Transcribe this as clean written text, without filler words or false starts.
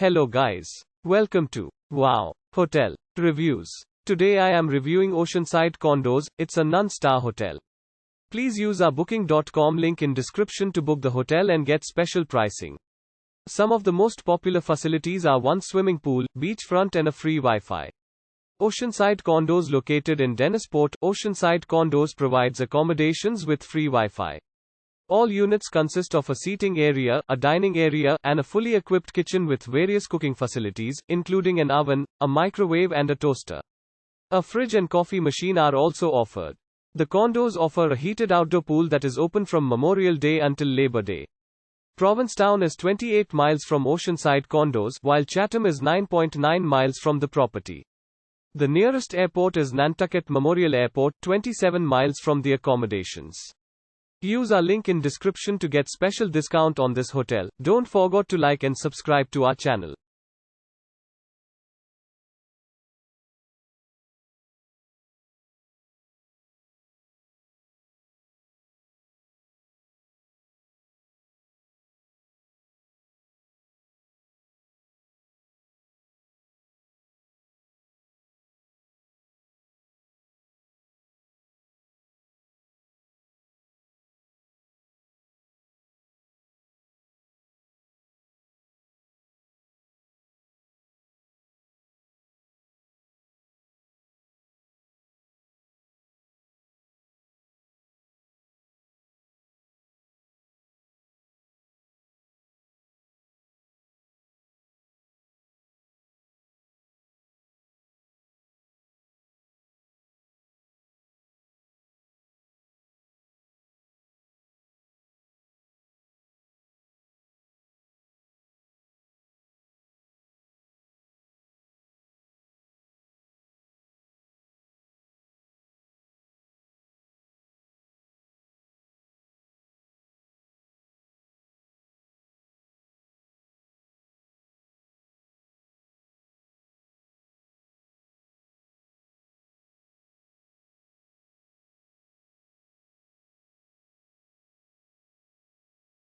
Hello guys. Welcome to Wow Hotel Reviews. Today I am reviewing Oceanside Condos. It's a non-star hotel. Please use our booking.com link in description to book the hotel and get special pricing. Some of the most popular facilities are one swimming pool, beachfront and a free Wi-Fi. Oceanside Condos located in Dennisport. Oceanside Condos provides accommodations with free Wi-Fi. All units consist of a seating area, a dining area, and a fully equipped kitchen with various cooking facilities, including an oven, a microwave and a toaster. A fridge and coffee machine are also offered. The condos offer a heated outdoor pool that is open from Memorial Day until Labor Day. Provincetown is 28 miles from Oceanside Condos, while Chatham is 9.9 miles from the property. The nearest airport is Nantucket Memorial Airport, 27 miles from the accommodations. Use our link in description to get special discount on this hotel. Don't forget to like and subscribe to our channel.